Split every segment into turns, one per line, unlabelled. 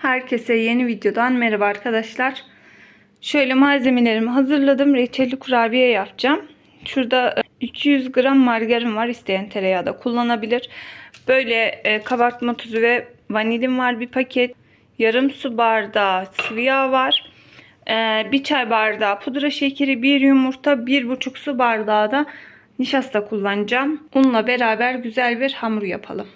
Herkese yeni videodan merhaba arkadaşlar. Şöyle malzemelerimi hazırladım. Reçelli kurabiye yapacağım. Şurada 200 gram margarin var. İsteyen tereyağı da kullanabilir. Böyle kabartma tuzu ve vanilin var bir paket. Yarım su bardağı sıvı yağ var. Bir çay bardağı pudra şekeri, bir yumurta, 1,5 su bardağı da nişasta kullanacağım. Unla beraber güzel bir hamur yapalım.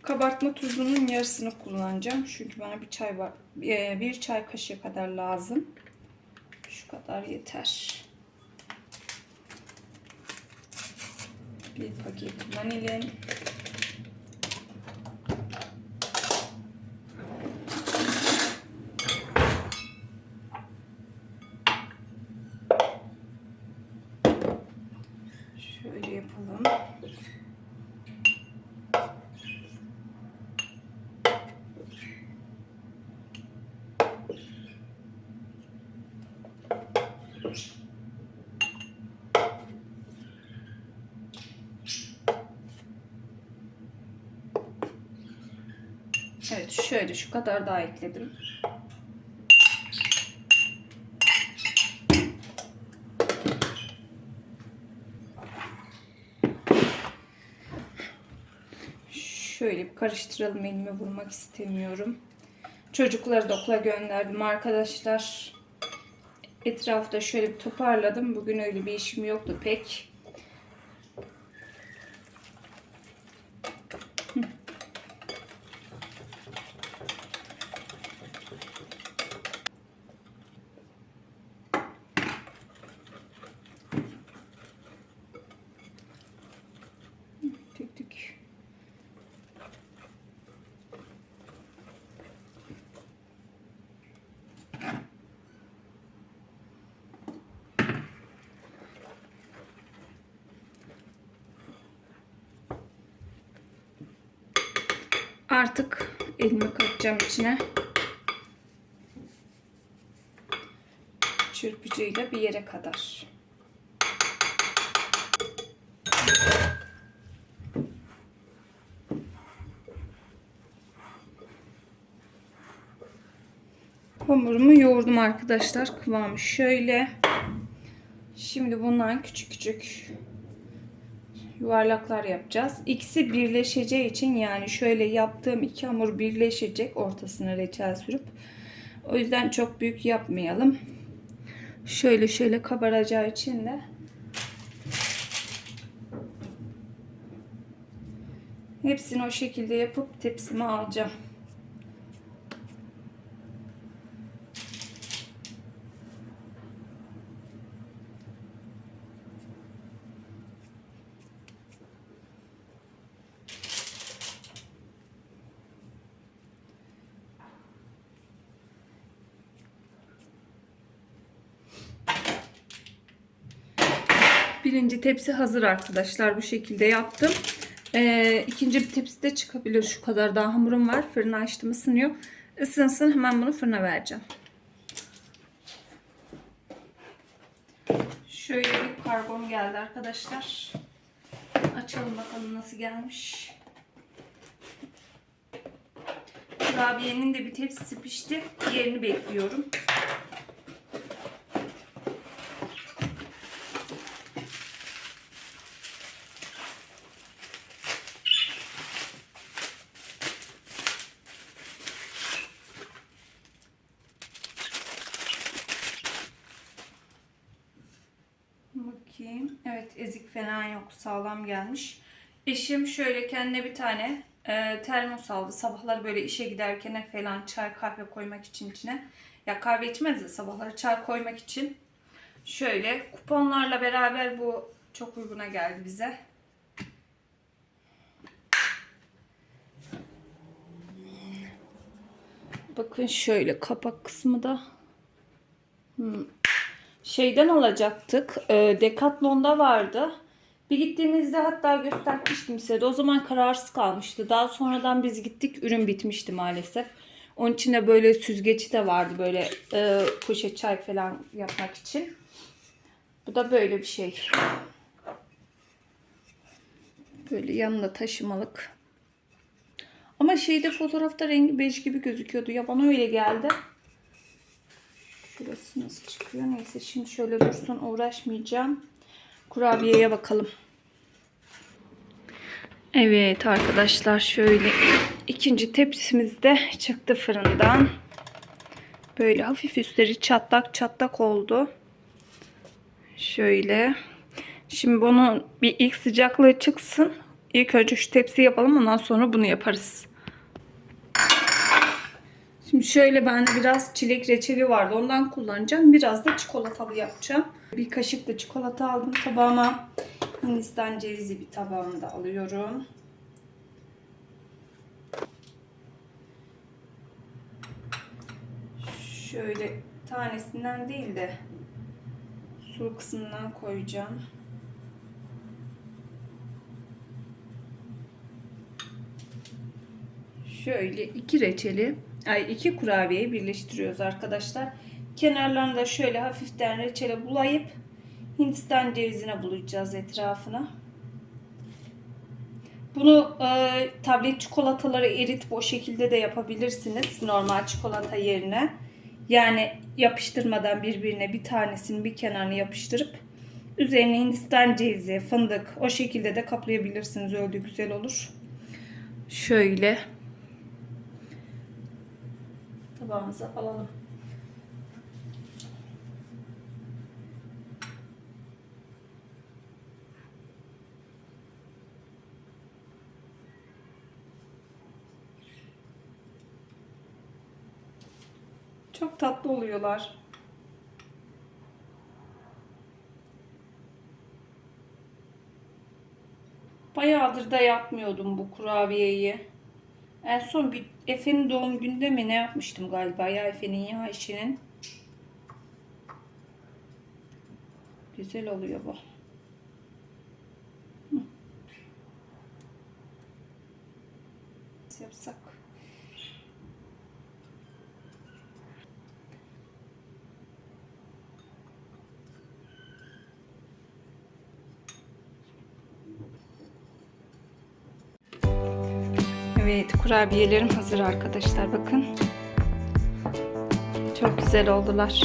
Kabartma tuzunun yarısını kullanacağım. Çünkü bana bir çay kaşığı kadar lazım. Şu kadar yeter. Bir paket vanilin. Şöyle yapalım. Evet, şöyle şu kadar daha ekledim. Şöyle bir karıştıralım, elime vurmak istemiyorum. Çocukları da okula gönderdim arkadaşlar. Etrafta şöyle bir toparladım. Bugün öyle bir işim yoktu pek. Tük tük. Artık elimi katacağım içine. Çırpıcıyla bir yere kadar. Hamurumu yoğurdum arkadaşlar. Kıvamı şöyle. Şimdi bundan küçük küçük yuvarlaklar yapacağız. İkisi birleşeceği için, yani şöyle yaptığım iki hamur birleşecek, ortasına reçel sürüp. O yüzden çok büyük yapmayalım. Şöyle şöyle kabaracağı için de hepsini o şekilde yapıp tepsime alacağım. Birinci tepsi hazır arkadaşlar. Bu şekilde yaptım. İkinci bir tepsi de çıkabilir. Şu kadar daha hamurum var. Fırını açtım, ısınıyor. Isınsın, hemen bunu fırına vereceğim. Şöyle bir karbon geldi arkadaşlar. Açalım bakalım nasıl gelmiş. Kurabiyenin de bir tepsisi pişti. Diğerini bekliyorum. Bakayım. Evet, ezik falan yok. Sağlam gelmiş. Eşim şöyle kendine bir tane termos aldı. Sabahları böyle işe giderken falan çay kahve koymak için içine. Ya kahve içmez de sabahları çay koymak için. Şöyle kuponlarla beraber bu çok uyguna geldi bize. Bakın şöyle kapak kısmı da şeyden alacaktık. Decathlon'da vardı. Bir gittiğimizde hatta göstermiştim size de. O zaman kararsız kalmıştı. Daha sonradan biz gittik. Ürün bitmişti maalesef. Onun içinde böyle süzgeci de vardı. Böyle poşet çay falan yapmak için. Bu da böyle bir şey. Böyle yanında taşımalık. Ama şeyde fotoğrafta rengi bej gibi gözüküyordu. Ya bana öyle geldi. Şurası nasıl çıkıyor? Neyse şimdi şöyle dursun, uğraşmayacağım. Kurabiyeye bakalım. Evet arkadaşlar, şöyle ikinci tepsimiz de çıktı fırından. Böyle hafif üstleri çatlak çatlak oldu. Şöyle. Şimdi bunun bir ilk sıcaklığı çıksın. İlk önce şu tepsi yapalım, ondan sonra bunu yaparız. Şimdi şöyle bende biraz çilek reçeli vardı. Ondan kullanacağım. Biraz da çikolatalı yapacağım. Bir kaşık da çikolata aldım tabağıma. Hindistan cevizi bir tabağımda alıyorum. Şöyle tanesinden değil de su kısmından koyacağım. Şöyle iki kurabiyeyi birleştiriyoruz arkadaşlar. Kenarlarını da şöyle hafiften reçele bulayıp Hindistan cevizine bulayacağız etrafına. Bunu tablet çikolataları eritip o şekilde de yapabilirsiniz. Normal çikolata yerine. Yani yapıştırmadan birbirine bir tanesini bir kenarını yapıştırıp üzerine Hindistan cevizi, fındık o şekilde de kaplayabilirsiniz. Öyle güzel olur. Şöyle tabağımıza alalım. Çok tatlı oluyorlar. Bayağıdır da yapmıyordum bu kurabiyeyi. En son bir Efe'nin doğum gününde mi ne yapmıştım galiba, ya Efe'nin ya Ayşe'nin. Güzel oluyor bu. Nasıl yapsak? Evet, kurabiyelerim hazır arkadaşlar, bakın. Çok güzel oldular.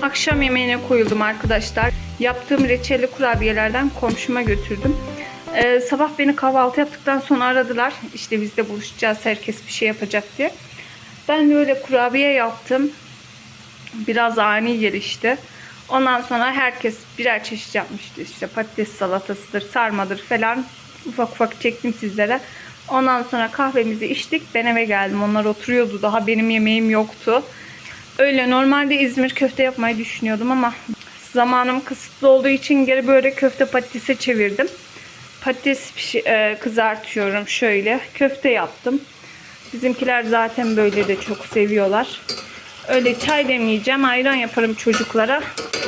Akşam yemeğine koyuldum arkadaşlar. Yaptığım reçelli kurabiyelerden komşuma götürdüm. Sabah beni kahvaltı yaptıktan sonra aradılar. İşte biz de buluşacağız, herkes bir şey yapacak diye. Ben de öyle kurabiye yaptım. Biraz ani gelişti. Ondan sonra herkes birer çeşit yapmıştı. İşte patates salatasıdır, sarmadır falan. Ufak ufak çektim sizlere. Ondan sonra kahvemizi içtik. Ben eve geldim. Onlar oturuyordu. Daha benim yemeğim yoktu. Öyle normalde İzmir köfte yapmayı düşünüyordum ama zamanım kısıtlı olduğu için geri böyle köfte patatese çevirdim. Patates kızartıyorum şöyle. Köfte yaptım. Bizimkiler zaten böyle de çok seviyorlar. Öyle çay demleyeceğim. Ayran yaparım çocuklara.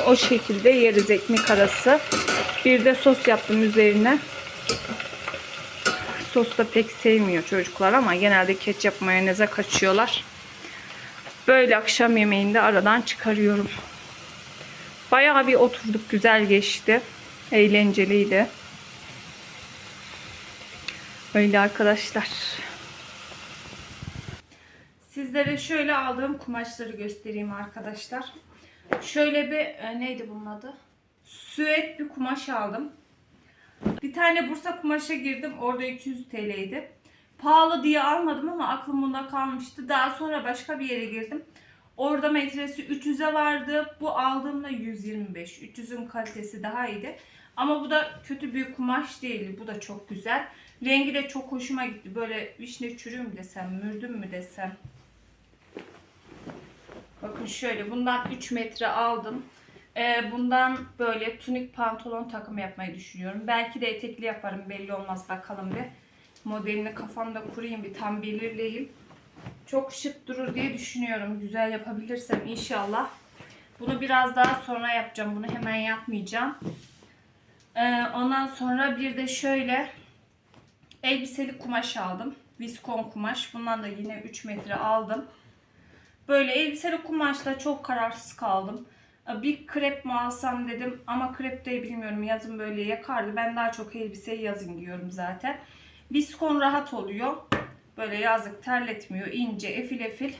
O şekilde yeriz ekmek arası. Bir de sos yaptım üzerine. sos da pek sevmiyor çocuklar ama genelde ketçap mayoneze kaçıyorlar. Böyle akşam yemeğinde aradan çıkarıyorum. Bayağı bir oturduk, güzel geçti. Eğlenceliydi. Öyle arkadaşlar. Sizlere şöyle aldığım kumaşları göstereyim arkadaşlar. Şöyle bir neydi bunun adı? Süet bir kumaş aldım. Bir tane Bursa kumaşa girdim. Orada 200 TL'ydi. Pahalı diye almadım ama aklım bunda kalmıştı. Daha sonra başka bir yere girdim. Orada metresi 300'e vardı. Bu aldığımda 125. 300'ün kalitesi daha iyiydi. Ama bu da kötü bir kumaş değil. Bu da çok güzel. Rengi de çok hoşuma gitti. Böyle vişne çürüğü mü desem, mürdüm mü desem. Bakın şöyle bundan 3 metre aldım. Bundan böyle tunik pantolon takımı yapmayı düşünüyorum. Belki de etekli yaparım, belli olmaz, bakalım bir. Modelini kafamda kurayım, bir tam belirleyeyim. Çok şık durur diye düşünüyorum. Güzel yapabilirsem inşallah. Bunu biraz daha sonra yapacağım. Bunu hemen yapmayacağım. Ondan sonra bir de şöyle elbiselik kumaş aldım. Viskon kumaş. Bundan da yine 3 metre aldım. Böyle elbiseli kumaşta çok kararsız kaldım. Bir krep mi alsam dedim ama krep de bilmiyorum, yazın böyle yakardı. Ben daha çok elbiseyi yazın giyiyorum zaten. Viskon rahat oluyor. Böyle yazlık terletmiyor. İnce, efil efil.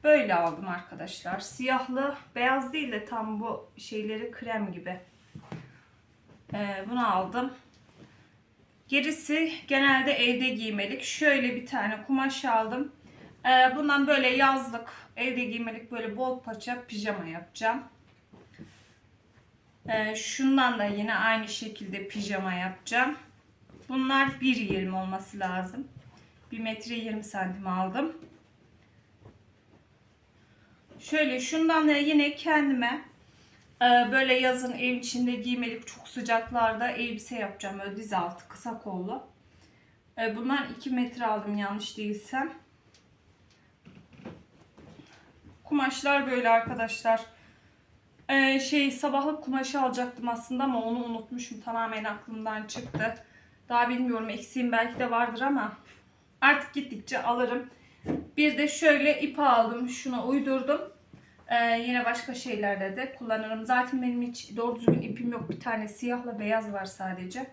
Böyle aldım arkadaşlar. Siyahlı, beyaz değil de tam bu şeyleri krem gibi. Bunu aldım. Gerisi genelde evde giymelik. Şöyle bir tane kumaş aldım. Bundan böyle yazlık, evde giymelik böyle bol paça pijama yapacağım. Şundan da yine aynı şekilde pijama yapacağım. Bunlar 1.20 olması lazım. 1 metre 20 santim aldım. Şöyle şundan da yine kendime böyle yazın ev içinde giymelik çok sıcaklarda elbise yapacağım. Böyle diz altı kısa kollu. Bundan 2 metre aldım yanlış değilsem. Kumaşlar böyle arkadaşlar. Sabahlık kumaşı alacaktım aslında ama onu unutmuşum. Tamamen aklımdan çıktı. Daha bilmiyorum, eksiğim belki de vardır ama artık gittikçe alırım. Bir de şöyle ip aldım. Şuna uydurdum. Yine başka şeylerde de kullanırım. Zaten benim hiç doğru düzgün ipim yok. Bir tane siyahla beyaz var sadece.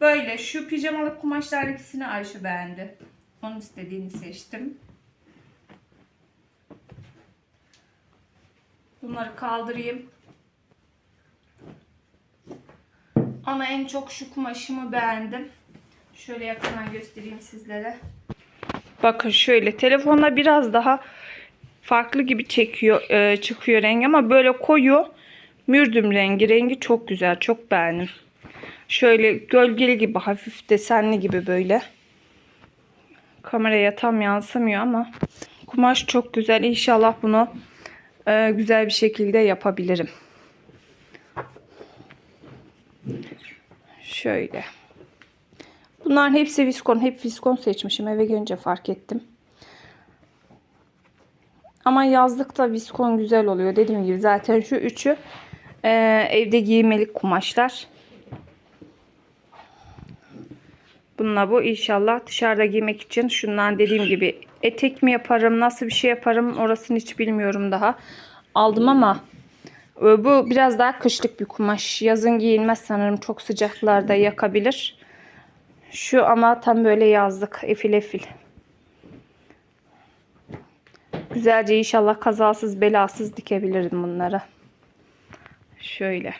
Böyle şu pijamalık kumaşlar ikisini Ayşe beğendi. Onun istediğini seçtim. Bunları kaldırayım. Ama en çok şu kumaşımı beğendim. Şöyle yakından göstereyim sizlere. Bakın şöyle telefonda biraz daha farklı gibi çıkıyor rengi ama böyle koyu mürdüm rengi. Rengi çok güzel. Çok beğendim. Şöyle gölgeli gibi, hafif desenli gibi böyle. Kameraya tam yansımıyor ama kumaş çok güzel. İnşallah bunu güzel bir şekilde yapabilirim. Şöyle. Bunların hepsi viskon. Hep viskon seçmişim. Eve gelince fark ettim. Ama yazlıkta viskon güzel oluyor. Dediğim gibi zaten şu üçü evde giymelik kumaşlar. Bununla bu inşallah dışarıda giymek için şundan dediğim gibi etek mi yaparım, nasıl bir şey yaparım orasını hiç bilmiyorum daha. Aldım ama bu biraz daha kışlık bir kumaş. Yazın giyilmez sanırım, çok sıcaklarda yakabilir. Şu ama tam böyle yazlık, efil efil. Güzelce inşallah kazasız belasız dikebilirim bunları. Şöyle.